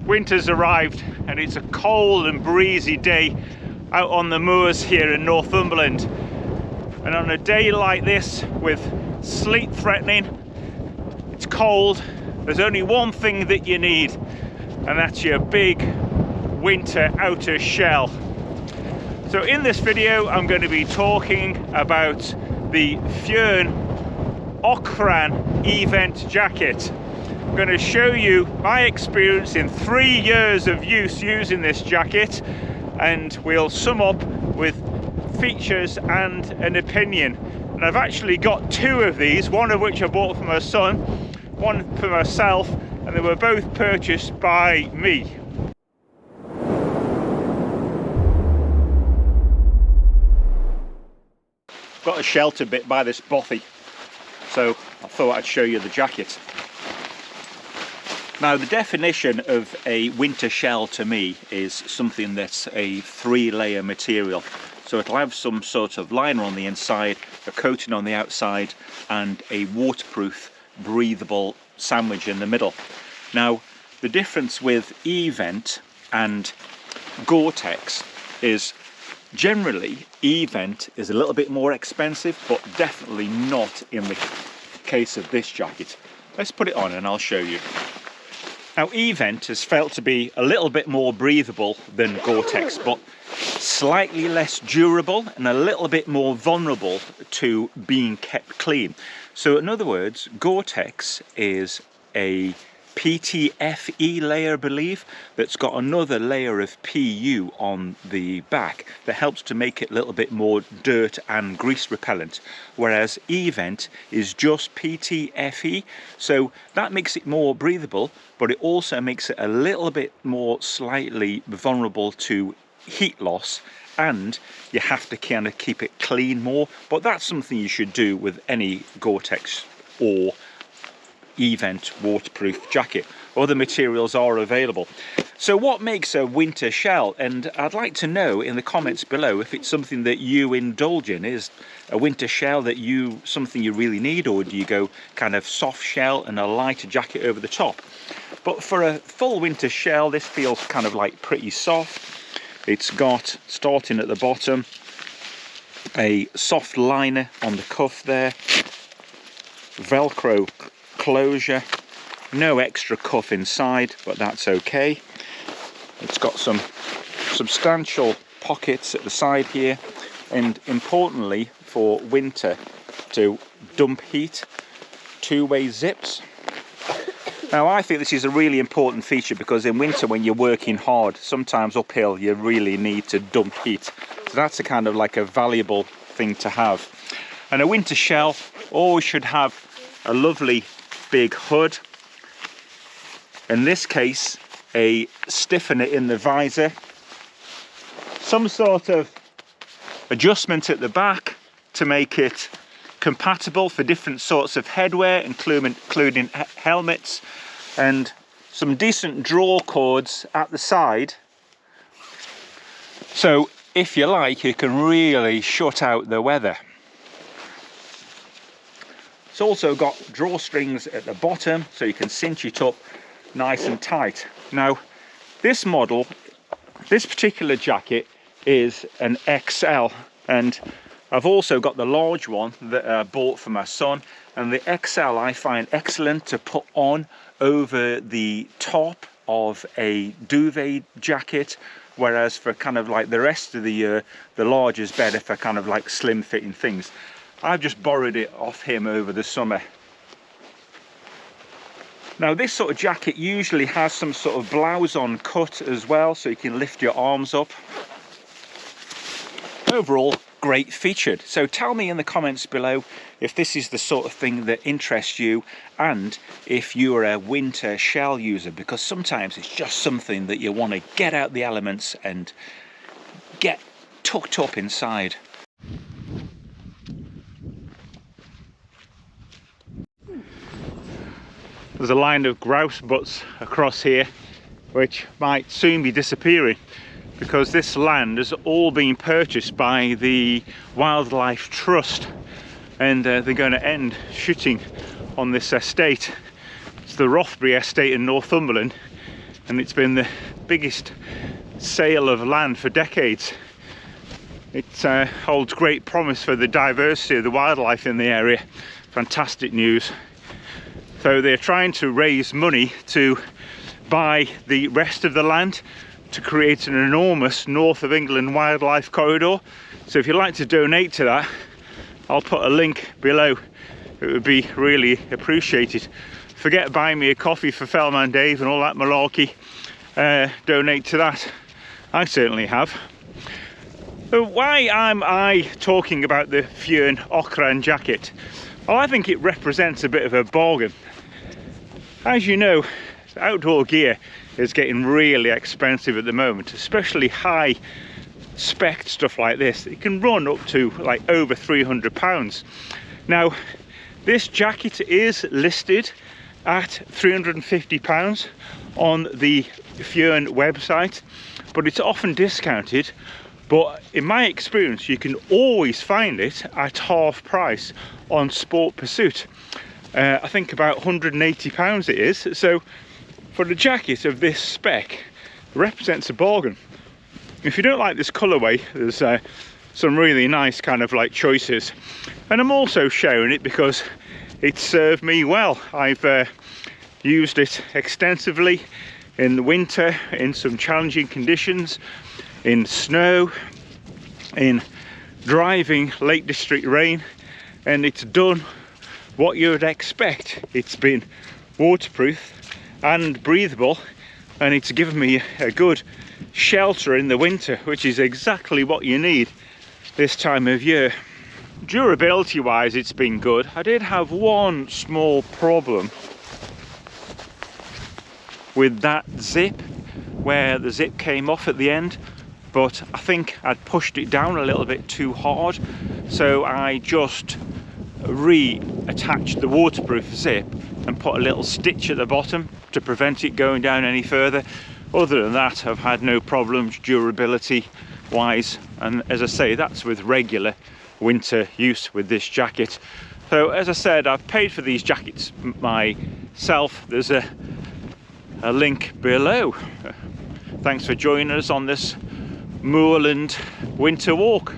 Winter's arrived and it's a cold and breezy day out on the moors here in Northumberland. And on a day like this with sleet threatening, it's cold, there's only one thing that you need, and that's your big winter outer shell. So in this video I'm going to be talking about the Fjern Orkan eVent jacket. I'm going to show you my experience in 3 years of use using this jacket, and we'll sum up with features and an opinion. And I've actually got 2 of these, one of which I bought for my son, one for myself, and they were both purchased by me. Got a shelter bit by this bothy, so I thought I'd show you the jacket. Now, the definition of a winter shell to me is something that's a 3-layer material. So it'll have some sort of liner on the inside, a coating on the outside, and a waterproof, breathable sandwich in the middle. Now, the difference with eVent and Gore-Tex is generally eVent is a little bit more expensive, but definitely not in the case of this jacket. Let's put it on and I'll show you. Now, eVent is felt to be a little bit more breathable than Gore-Tex, but slightly less durable and a little bit more vulnerable to being kept clean. So in other words, Gore-Tex is a PTFE layer, I believe, that's got another layer of PU on the back that helps to make it a little bit more dirt and grease repellent, whereas eVent is just PTFE, so that makes it more breathable, but it also makes it a little bit more slightly vulnerable to heat loss, and you have to kind of keep it clean more. But that's something you should do with any Gore-Tex or eVent waterproof jacket. Other materials are available. So what makes a winter shell? And I'd like to know in the comments below if it's something that you indulge in. Is a winter shell something you really need, or do you go kind of soft shell and a lighter jacket over the top? But for a full winter shell, this feels kind of like pretty soft. It's got, starting at the bottom, a soft liner on the cuff there, Velcro closure, no extra cuff inside, but that's okay. It's got some substantial pockets at the side here, and importantly for winter, to dump heat, 2-way zips. Now, I think this is a really important feature because in winter when you're working hard, sometimes uphill, you really need to dump heat. So that's a kind of like a valuable thing to have. And a winter shell always should have a lovely big hood. In this case, a stiffener in the visor, some sort of adjustment at the back to make it compatible for different sorts of headwear, including helmets, and some decent draw cords at the side, so if you like, you can really shut out the weather. It's also got drawstrings at the bottom, so you can cinch it up nice and tight. Now, this particular jacket is an XL, and I've also got the large one that I bought for my son, and the XL I find excellent to put on over the top of a duvet jacket, whereas for kind of like the rest of the year, the large is better for kind of like slim fitting things. I've just borrowed it off him over the summer. Now, this sort of jacket usually has some sort of blouse on cut as well, so you can lift your arms up. Overall, great featured. So tell me in the comments below if this is the sort of thing that interests you, and if you're a winter shell user, because sometimes it's just something that you want to get out the elements and get tucked up inside. There's a line of grouse butts across here which might soon be disappearing, because this land has all been purchased by the Wildlife Trust, and they're going to end shooting on this estate. It's the Rothbury estate in Northumberland, and it's been the biggest sale of land for decades. It holds great promise for the diversity of the wildlife in the area. Fantastic news. So they're trying to raise money to buy the rest of the land to create an enormous North of England wildlife corridor. So if you'd like to donate to that, I'll put a link below. It would be really appreciated. Forget buying me a coffee for Fellmandave and all that malarkey. Donate to that. I certainly have. So why am I talking about the Fjern Orkan jacket? Well, I think it represents a bit of a bargain. As you know, outdoor gear is getting really expensive at the moment, especially high spec stuff like this. It can run up to like over £300. Now, this jacket is listed at £350 on the Fjern website, but it's often discounted. But in my experience, you can always find it at half price on Sport Pursuit. I think about £180 it is. So for the jacket of this spec, it represents a bargain. If you don't like this colourway, there's some really nice kind of like choices. And I'm also sharing it because it served me well. I've used it extensively in the winter, in some challenging conditions, in snow, in driving Lake District rain, and it's done what you would expect. It's been waterproof and breathable, and it's given me a good shelter in the winter, which is exactly what you need this time of year. Durability wise, it's been good. I did have one small problem with that zip, where the zip came off at the end, but I think I'd pushed it down a little bit too hard, so I just reattached the waterproof zip and put a little stitch at the bottom to prevent it going down any further. Other than that, I've had no problems durability wise, and as I say, that's with regular winter use with this jacket. So as I said, I've paid for these jackets myself. There's a link below. Thanks for joining us on this moorland winter walk.